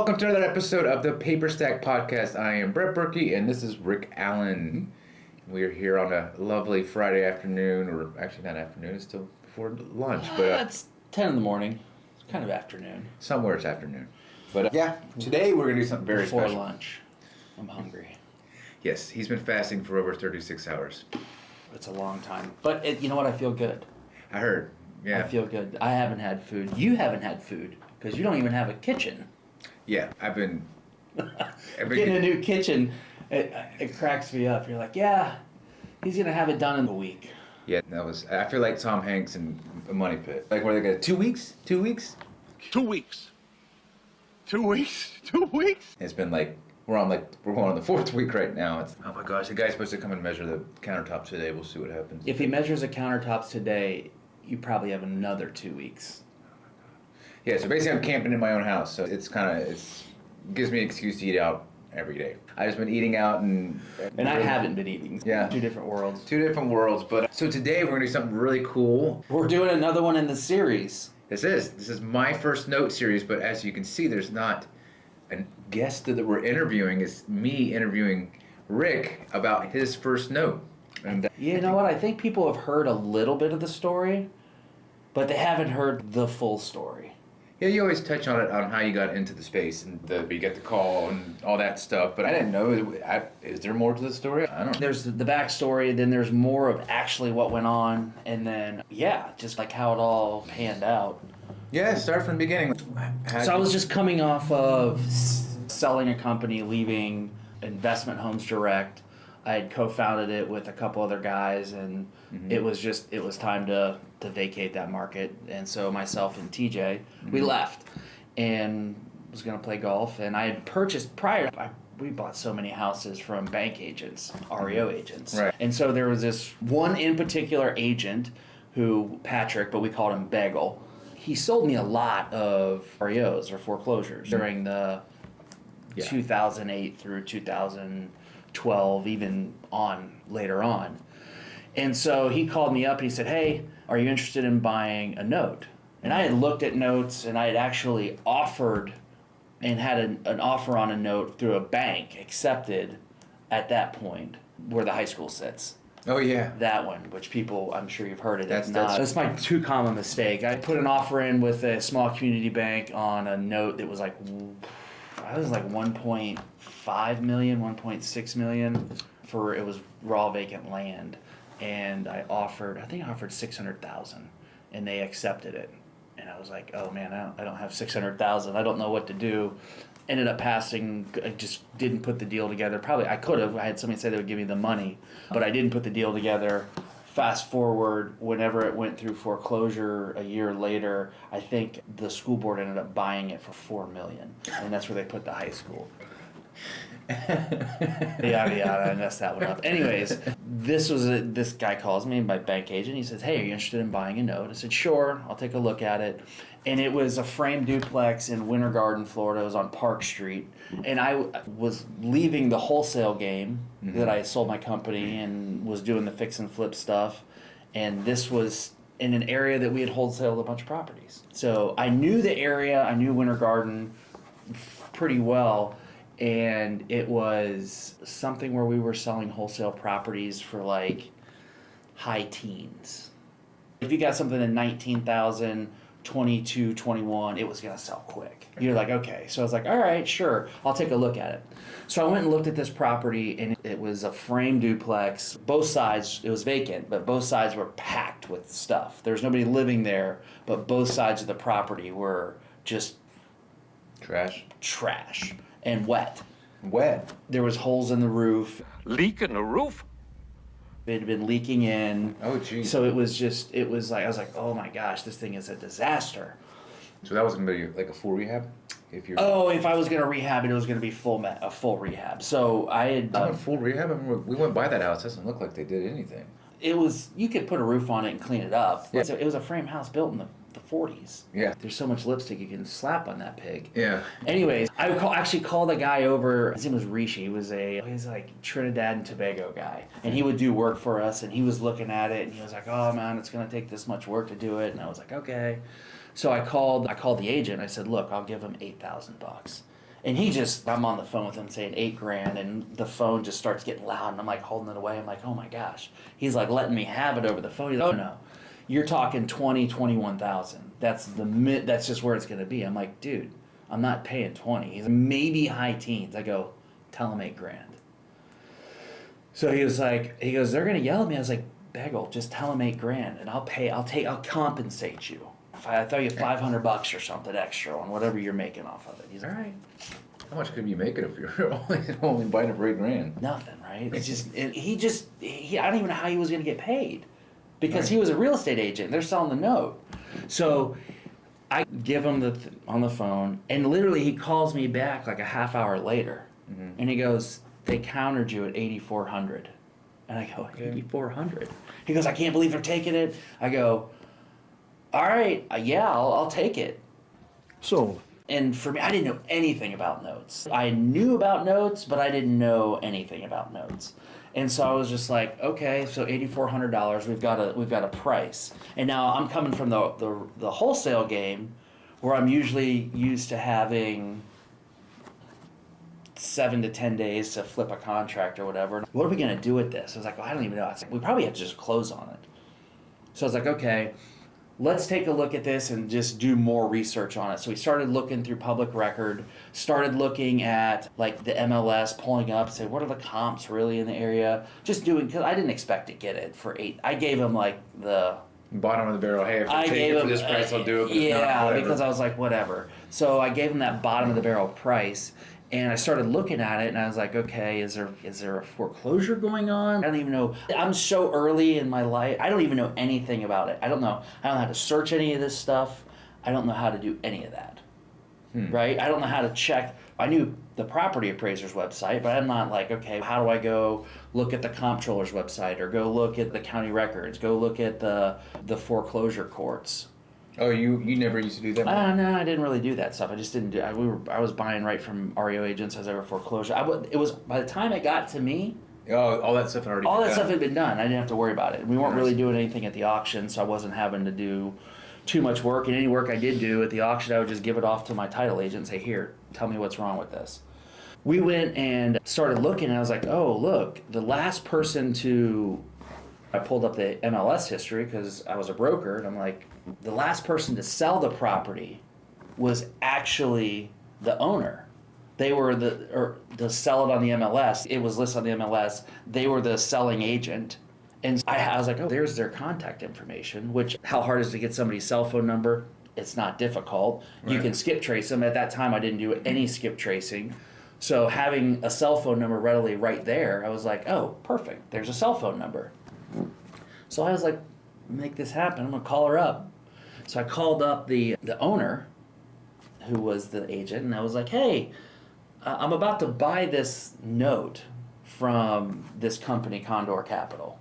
welcome to another episode of the Paperstac podcast. I am Brett Berkey, and this is Rick Allen. We are here on a lovely Friday afternoon, or actually not afternoon, it's still before lunch. But it's 10 in the morning. It's kind of afternoon. Somewhere it's afternoon. But yeah, today we're going to do something very before special. Before lunch. I'm hungry. Yes, he's been fasting for over 36 hours. It's a long time. But you know what? I feel good. I heard. Yeah. I feel good. I haven't had food. You haven't had food because you don't even have a kitchen. Yeah, I've been getting a new kitchen. It cracks me up. You're like, yeah, he's gonna have it done in a week. Yeah, I feel like Tom Hanks in A Money Pit. Like, where they go, 2 weeks? 2 weeks? 2 weeks. 2 weeks? 2 weeks? It's been like, we're going on the fourth week right now. It's, oh my gosh, the guy's supposed to come and measure the countertops today. We'll see what happens. If he measures the countertops today, you probably have another 2 weeks. Yeah, so basically I'm camping in my own house, so it gives me an excuse to eat out every day. I've just been eating out and I haven't been eating. Yeah. Two different worlds. Two different worlds, but so today we're gonna do something really cool. We're doing another one in the series. This is my first note series, but as you can see, there's not a guest that we're interviewing. It's me interviewing Rick about his first note. And you know what? I think people have heard a little bit of the story, but they haven't heard the full story. Yeah, you always touch on it, on how you got into the space and you get the call and all that stuff, but I didn't know. Is there more to the story? I don't know. There's the backstory, then there's more of actually what went on, and then, yeah, just like how it all panned out. Yeah, start from the beginning. So I was just coming off of selling a company, leaving Investment Homes Direct. I had co-founded it with a couple other guys, and it was time to vacate that market. And so myself and TJ, we left and was going to play golf. And I had purchased we bought so many houses from bank agents, REO agents. Right. And so there was this one in particular agent Patrick, but we called him Bagel. He sold me a lot of REOs or foreclosures during the 2008 through 2012, even later on. And so he called me up and he said, hey, are you interested in buying a note? And I had looked at notes, and I had actually offered and had an offer on a note through a bank accepted at that point where the high school sits. Oh, yeah. That one, which people, I'm sure you've heard it. That's my too common mistake. I put an offer in with a small community bank on a note that was like 1.5 million, 1.6 million it was raw vacant land. And I think I offered $600,000, and they accepted it. And I was like, oh man, I don't have $600,000. I don't know what to do. Ended up passing. I just didn't put the deal together. Probably I could have. I had somebody say they would give me the money, but I didn't put the deal together. Fast forward, whenever it went through foreclosure a year later, I think the school board ended up buying it for $4 million, and that's where they put the high school. Yada yada, I messed that one up. Anyways, this guy calls me, my bank agent. He says, hey, are you interested in buying a note? I said, sure, I'll take a look at it. And it was a frame duplex in Winter Garden, Florida. It was on Park Street. And I was leaving the wholesale game that I sold my company and was doing the fix and flip stuff. And this was in an area that we had wholesaled a bunch of properties. So I knew the area. I knew Winter Garden pretty well. And it was something where we were selling wholesale properties for like high teens. If you got something in 19,000, 22, 21, it was going to sell quick. You're like, okay. So I was like, all right, sure, I'll take a look at it. So I went and looked at this property, and it was a frame duplex. Both sides, it was vacant, but both sides were packed with stuff. There was nobody living there, but both sides of the property were just trash. And wet. There was holes in the roof. Leak in the roof? It had been leaking in. Oh, geez. So it was like, I was like, oh my gosh, this thing is a disaster. So that was going to be like a full rehab? If I was going to rehab it, was going to be a full rehab. So I had... full rehab? I mean, we went by that house. It doesn't look like they did anything. You could put a roof on it and clean it up. Yeah. It was a frame house built in the 40s. Yeah. There's so much lipstick you can slap on that pig. Yeah. Anyways, I actually called a guy over. His name was Rishi. He was like Trinidad and Tobago guy. And he would do work for us, and he was looking at it, and he was like, oh man, it's going to take this much work to do it. And I was like, okay. So I called the agent. I said, look, I'll give him $8,000. And I'm on the phone with him saying $8,000, and the phone just starts getting loud, and I'm like holding it away. I'm like, oh my gosh. He's like letting me have it over the phone. He's like, oh no, you're talking 20, 21,000. That's just where it's gonna be. I'm like, dude, I'm not paying 20. He's like, maybe high teens. I go, tell him $8,000. So he goes, they're gonna yell at me. I was like, Bagel, just tell him $8,000, and I'll compensate you. I throw you $500 or something extra on whatever you're making off of it. He's like, all right. How much could you make it if you're only buying it for $8,000? Nothing, right? It's just I don't even know how he was going to get paid, because he was a real estate agent. They're selling the note, so I give him on the phone, and literally he calls me back like a half hour later, and he goes, they countered you at 8,400, and I go, 8,400. He goes, I can't believe they're taking it. I go, all right, yeah, I'll take it. Sold. And for me, I didn't know anything about notes. I knew about notes, but I didn't know anything about notes. And so I was just like, okay, so $8,400, we've got a price. And now I'm coming from the wholesale game, where I'm usually used to having 7 to 10 days to flip a contract or whatever. What are we gonna do with this? I was like, well, I don't even know. I was like, we probably have to just close on it. So I was like, okay, let's take a look at this and just do more research on it. So we started looking through public record, started looking at like the MLS, pulling up, say, what are the comps really in the area? Just doing, because I didn't expect to get it for 8. I gave him like the Bottom of the barrel. Hey, if I take it for this price, I'll do it. But yeah, not, because I was like, whatever. So I gave him that bottom of the barrel price. And I started looking at it, and I was like, okay, is there a foreclosure going on? I don't even know. I'm so early in my life. I don't even know anything about it. I don't know how to search any of this stuff. I don't know how to do any of that. Right? I don't know how to check. I knew the property appraiser's website, but I'm not like, okay, how do I go look at the comptroller's website, or go look at the county records, go look at the foreclosure courts? Oh, you never used to do that? No, I didn't really do that stuff. I just didn't do. I was buying right from REO agents as they were foreclosure. It was by the time it got to me. Oh, all that stuff had already. All been that done. stuff had been done. I didn't have to worry about it. We weren't really doing anything at the auction, so I wasn't having to do too much work. And any work I did do at the auction, I would just give it off to my title agent and say, "Here, tell me what's wrong with this." We went and started looking, and I was like, "Oh, look, the last person to." I pulled up the MLS history because I was a broker, and I'm like, the last person to sell the property was actually the owner. They were to sell it on the MLS. It was listed on the MLS. They were the selling agent. And I was like, oh, there's their contact information, which how hard is it to get somebody's cell phone number? It's not difficult. Right. You can skip trace them. At that time, I didn't do any skip tracing. So having a cell phone number readily right there, I was like, oh, perfect. There's a cell phone number. So I was like, make this happen. I'm going to call her up. So I called up the owner, who was the agent, and I was like, hey, I'm about to buy this note from this company, Condor Capital.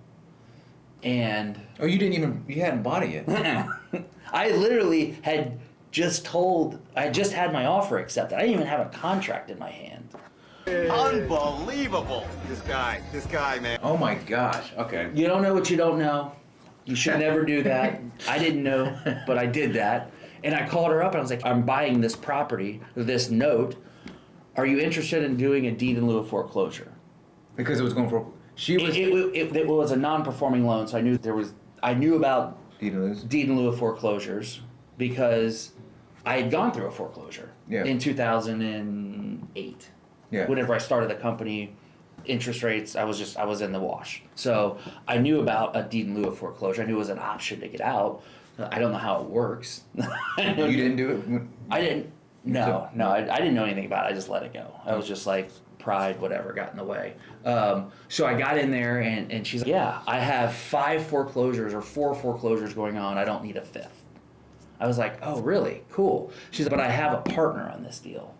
And... Oh, you hadn't bought it yet. I literally had just had my offer accepted. I didn't even have a contract in my hand. Unbelievable. This guy, man. Oh my gosh. Okay. You don't know what you don't know. You should never do that. I didn't know, but I did that. And I called her up and I was like, I'm buying this property, this note. Are you interested in doing a deed in lieu of foreclosure? Because it was going for... It was a non-performing loan, so I knew about deed in lieu of foreclosures because I had gone through a foreclosure in 2008. Yeah. Whenever I started the company, interest rates, I was in the wash. So I knew about a deed in lieu of foreclosure. I knew it was an option to get out. I don't know how it works. You didn't do it? I didn't. No, I didn't know anything about it. I just let it go. I was just like, pride, whatever, got in the way. So I got in there and she's like, yeah, I have 5 foreclosures or 4 foreclosures going on. I don't need a 5th. I was like, oh, really? Cool. She's like, but I have a partner on this deal.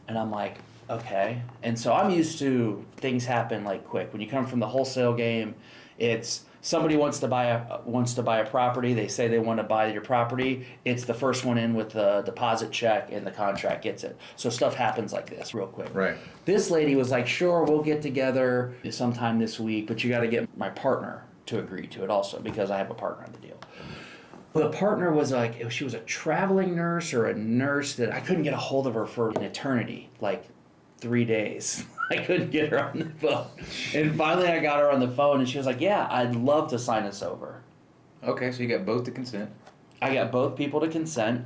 And I'm like, okay. And so I'm used to things happen like quick. When you come from the wholesale game, it's somebody wants to buy a property. They say they want to buy your property. It's the first one in with the deposit check and the contract gets it. So stuff happens like this real quick. Right. This lady was like, sure, we'll get together sometime this week, but you got to get my partner to agree to it also because I have a partner on the deal. The partner was like, she was a traveling nurse or a nurse that I couldn't get a hold of her for an eternity, like 3 days. I couldn't get her on the phone. And finally I got her on the phone and she was like, yeah, I'd love to sign us over. Okay, so you got both to consent. I got both people to consent.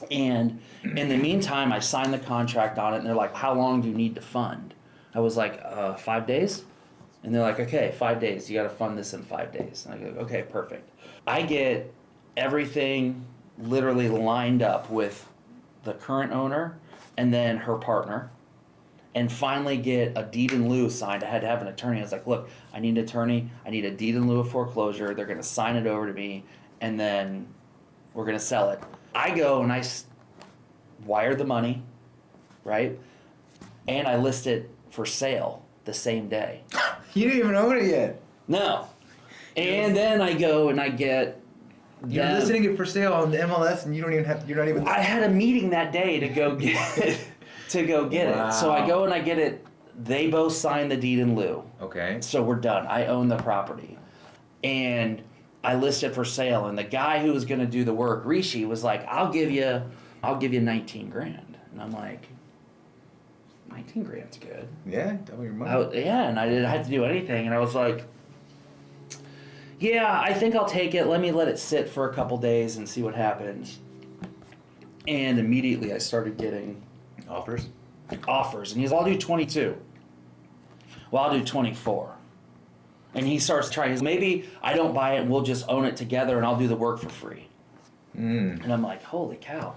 And in the meantime, I signed the contract on it and they're like, how long do you need to fund? I was like, 5 days? And they're like, okay, 5 days. You got to fund this in 5 days. And I go, okay, perfect. I get everything literally lined up with the current owner and then her partner, and finally get a deed in lieu signed. I had to have an attorney. I was like, look, I need an attorney. I need a deed in lieu of foreclosure. They're going to sign it over to me, and then we're going to sell it. I go and I wire the money, right? And I list it for sale the same day. You didn't even own it yet. No. And then I go and I get You're listing it for sale on the MLS, and you don't even have. You're not even. I had a meeting that day to go get it. Wow. So I go and I get it. They both sign the deed in lieu. Okay. So we're done. I own the property, and I list it for sale. And the guy who was going to do the work, Rishi, was like, "I'll give you 19 grand." And I'm like, 19 grand's good. Yeah, double your money. Yeah, and I didn't have to do anything. And I was like, yeah, I think I'll take it. Let it sit for a couple days and see what happens. And immediately I started getting Offers. And he's, I'll do 22. Well, I'll do 24. And he starts trying, maybe I don't buy it and we'll just own it together and I'll do the work for free. And I'm like, holy cow.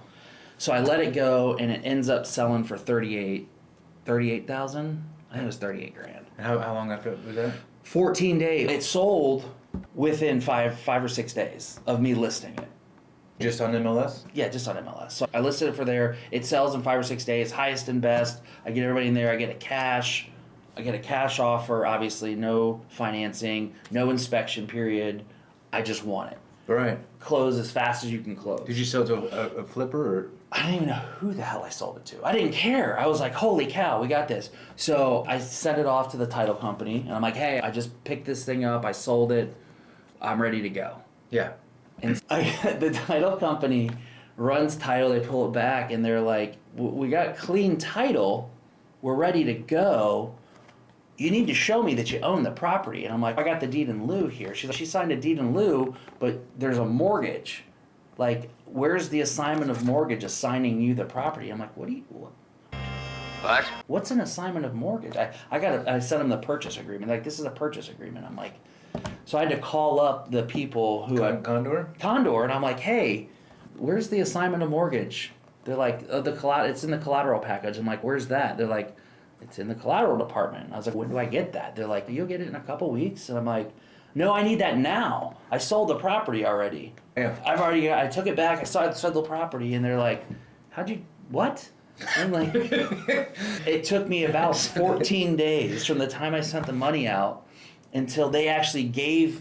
So I let it go and it ends up selling for 38,000. I think it was 38 grand. How long after was that? 14 days. It sold within five or 6 days of me listing it. Just on MLS? Yeah, just on MLS. So I listed it for there. It sells in 5 or 6 days, highest and best. I get everybody in there. I get a cash offer, obviously, no financing, no inspection period. I just want it. Right. Close as fast as you can close. Did you sell to a flipper or? I don't even know who the hell I sold it to. I didn't care. I was like, holy cow, we got this. So I sent it off to the title company, and I'm like, hey, I just picked this thing up. I sold it. I'm ready to go. Yeah. And the title company runs title. They pull it back, and they're like, we got clean title. We're ready to go. You need to show me that you own the property. And I'm like, I got the deed in lieu here. She's like, she signed a deed in lieu, but there's a mortgage. Like, where's the assignment of mortgage assigning you the property? I'm like, what? What's an assignment of mortgage? I sent them the purchase agreement. Like, this is a purchase agreement. I'm like, so I had to call up the people who Condor, and I'm like, hey, where's the assignment of mortgage? They're like, it's in the collateral package. I'm like, where's that? They're like, it's in the collateral department. I was like, when do I get that? They're like, you'll get it in a couple weeks. And I'm like, no, I need that now. I sold the property already. Yeah. I took it back. I sold the property. And they're like, what? I'm like, it took me about 14 days from the time I sent the money out until they actually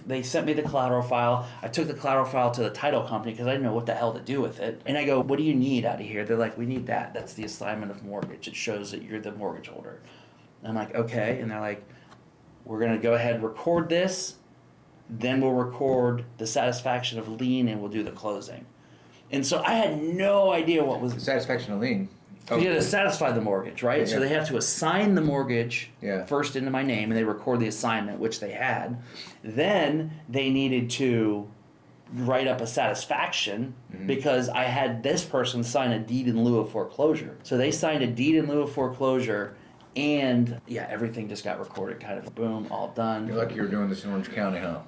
they sent me the collateral file. I took the collateral file to the title company because I didn't know what the hell to do with it. And I go, what do you need out of here? They're like, we need that. That's the assignment of mortgage. It shows that you're the mortgage holder. And I'm like, okay. And they're like, we're going to go ahead and record this. Then we'll record the satisfaction of lien and we'll do the closing. And so I had no idea what was... Satisfaction of lien. You had to satisfy the mortgage, right? Yeah. So they have to assign the mortgage Yeah. first into my name, and they record the assignment, which they had. Then they needed to write up a satisfaction because I had this person sign a deed in lieu of foreclosure. So they signed a deed in lieu of foreclosure, and yeah, everything just got recorded, kind of boom, all done. You're lucky you were doing this in Orange County, huh?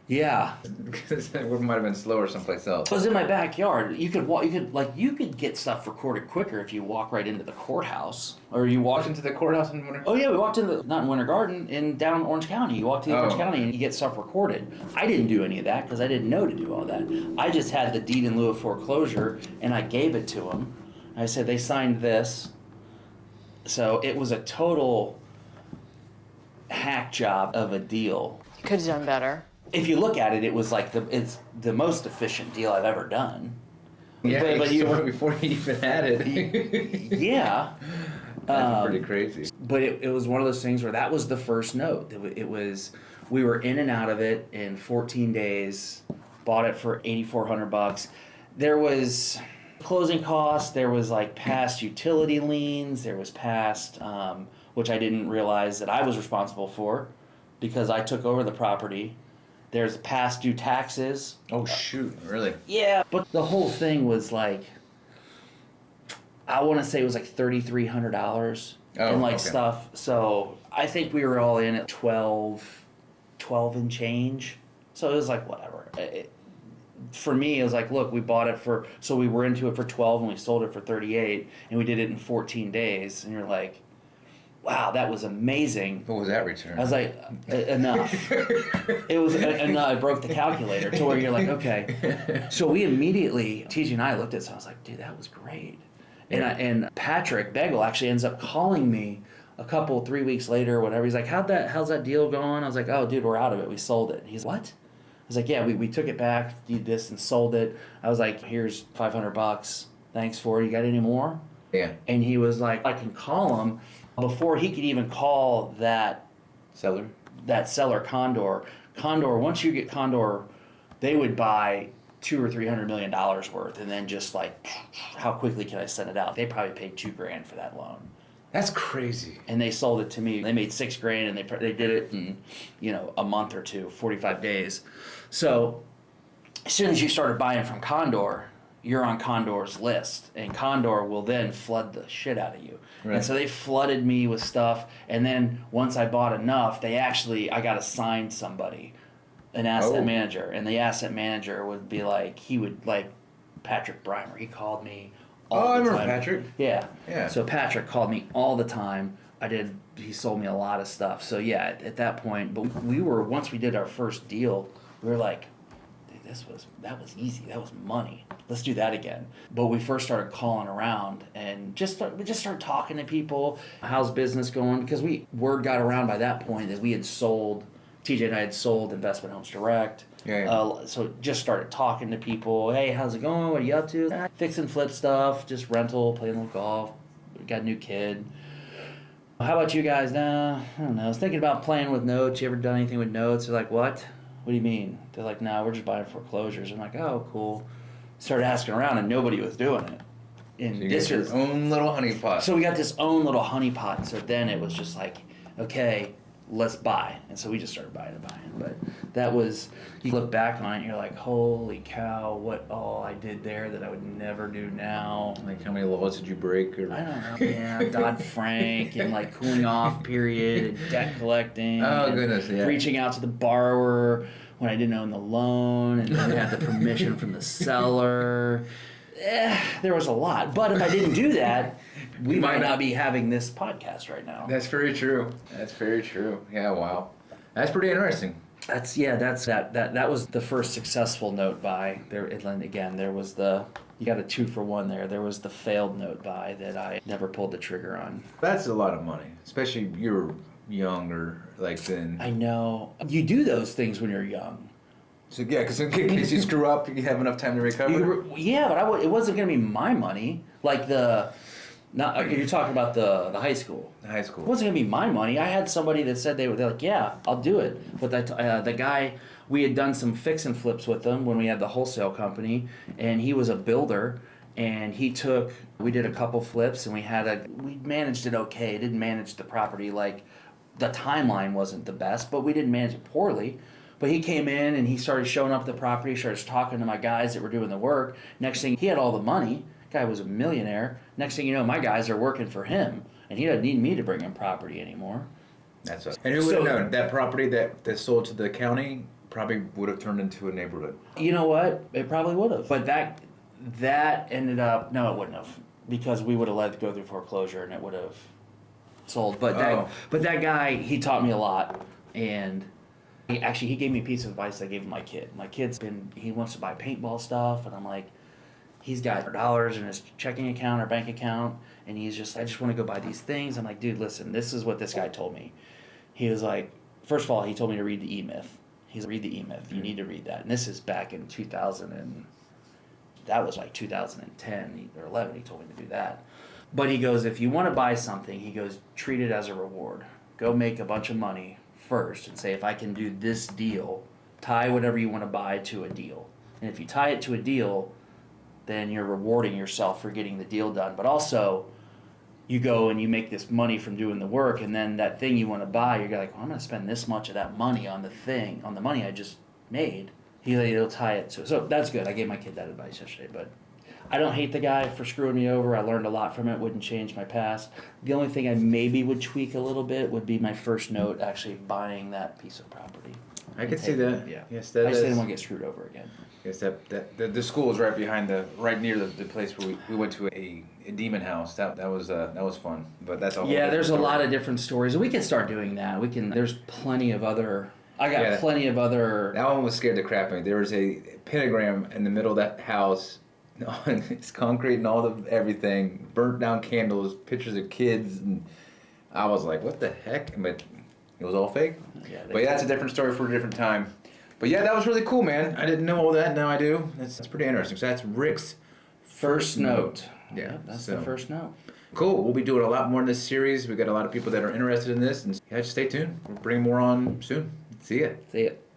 Yeah. Because it might have been slower someplace else. It was in my backyard. You could get stuff recorded quicker if you walk right into the courthouse, or you walk Into the courthouse in Winter. Oh yeah, we walked not in Winter Garden, down Orange County. You walk to Orange County and you get stuff recorded. I didn't do any of that because I didn't know to do all that. I just had the deed in lieu of foreclosure, and I gave it to them. I said they signed this, so it was a total hack job of a deal. You could have done better. If you look at it, it was like it's the most efficient deal I've ever done. Yeah, but you sold it before you even had it. Yeah. That's pretty crazy. But it was one of those things where that was the first note. It was, we were in and out of it in 14 days. Bought it for $8,400. There was closing costs. There was like past utility liens. There was past, which I didn't realize that I was responsible for because I took over the property. There's past due taxes. Oh shoot! Really? Yeah, but the whole thing was like, I want to say it was like $3,300 and like stuff. So I think we were all in at 12 and change. So it was like whatever. For me, it was like, look, we bought it for, so we were into it for 12 and we sold it for 38 and we did it in 14 days. And you're like, wow, that was amazing. What was that return? I was like, enough. It was enough. I broke the calculator to where you're like, okay. So we immediately, TJ and I looked at it, so I was like, dude, that was great. And Patrick Begel actually ends up calling me 3 weeks later or whatever. He's like, how's that deal going? I was like, oh, dude, we're out of it. We sold it. He's like, what? I was like, yeah, we took it back, did this, and sold it. I was like, here's $500. Thanks for it. You got any more? Yeah. And he was like, I can call him. Before he could even call that seller, Condor, once you get Condor, they would buy $200 or $300 million worth, and then just like, how quickly can I send it out? They probably paid $2,000 for that loan. That's crazy. And they sold it to me. They made $6,000, and they did it in a month or two, 45 days. So as soon as you started buying from Condor, you're on Condor's list, and Condor will then flood the shit out of you. Right. And so they flooded me with stuff, and then once I bought enough, I got assigned somebody, an asset manager, and the asset manager would be like, Patrick Breimer, he called me all the time. I remember Patrick. Yeah. So Patrick called me all the time. He sold me a lot of stuff. So yeah, at that point, but once we did our first deal, we were like, that was easy. That was money. Let's do that again. But we first started calling around and we just started talking to people. How's business going? Because word got around by that point that we had sold, TJ and I had sold Investment Homes Direct. Yeah. So just started talking to people. Hey, how's it going? What are you up to? Fix and flip stuff, just rental, playing a little golf. Got a new kid. How about you guys? I don't know. I was thinking about playing with notes. You ever done anything with notes? They're like, what? What do you mean? They're like, no, we're just buying foreclosures. I'm like, oh, cool. Started asking around, and nobody was doing it. And so you got your own little honeypot. So we got this own little honeypot. So then it was just like, okay, let's buy. And so we just started buying. But that was, you look back on it, and you're like, holy cow, what all I did there that I would never do now. Like, how many laws did you break? Or... I don't know. Yeah, Dodd-Frank and like cooling off period and debt collecting. Oh, goodness, yeah. Reaching out to the borrower when I didn't own the loan and then have the permission from the seller. There was a lot. But if I didn't do that, we might not be having this podcast right now. That's very true. Yeah, wow. That's pretty interesting. That was the first successful note buy. There was you got a 2-for-1 there. There was the failed note buy that I never pulled the trigger on. That's a lot of money, especially you're younger like then. I know. You do those things when you're young. So yeah, because in case you screw up, you have enough time to recover. But it wasn't going to be my money. Like you're talking about the high school. The high school. It wasn't going to be my money. I had somebody that said they're like, yeah, I'll do it. But the guy, we had done some fix and flips with him when we had the wholesale company, and he was a builder, and we did a couple flips, and we managed it okay. Didn't manage the property like, the timeline wasn't the best, but we didn't manage it poorly. But he came in and he started showing up at the property, started talking to my guys that were doing the work. Next thing, he had all the money. Guy was a millionaire. Next thing you know, my guys are working for him, and he doesn't need me to bring him property anymore. That's us. And who would have known that property that sold to the county probably would have turned into a neighborhood? You know what? It probably would have. But that ended up, no, it wouldn't have, because we would have let it go through foreclosure and it would have sold. But that guy, he taught me a lot, and he gave me a piece of advice I gave my kid. My kid's he wants to buy paintball stuff, and I'm like, he's got dollars in his checking account or bank account, and he's just, I just want to go buy these things. I'm like, dude, listen, this is what this guy told me. He was like, first of all, he told me to read the E-Myth. He's like, read the E-Myth. You need to read that. And this is back in 2000, and that was like 2010 or 11. He told me to do that. But he goes, if you want to buy something, he goes, treat it as a reward. Go make a bunch of money first and say, if I can do this deal, tie whatever you want to buy to a deal. And if you tie it to a deal, then you're rewarding yourself for getting the deal done. But also, you go and you make this money from doing the work, and then that thing you want to buy, you're like, well, I'm going to spend this much of that money on the money I just made. He'll tie it to. So that's good. I gave my kid that advice yesterday, but I don't hate the guy for screwing me over. I learned a lot from it. Wouldn't change my past. The only thing I maybe would tweak a little bit would be my first note actually buying that piece of property. I could see that. Yeah. Yes, I that just is. didn't want to get screwed over again. Yes, the school is right near the place where we went to a demon house. That was fun. But that's all. Yeah, there's a lot of different stories. We can start doing that. There's plenty of other. I got plenty of other. That one was scared the crap out of me. There was a pentagram in the middle of that house. It's concrete and all the everything, burnt down candles, pictures of kids, and I was like, "What the heck?" But it was all fake. Yeah, but yeah, that's a different story for a different time. But yeah, that was really cool, man. I didn't know all that. Now I do. That's pretty interesting. So that's Rick's first note. Yeah, Yep, that's the first note. Cool. We'll be doing a lot more in this series. We got a lot of people that are interested in this, and yeah, just stay tuned. We'll bring more on soon. See ya. See ya.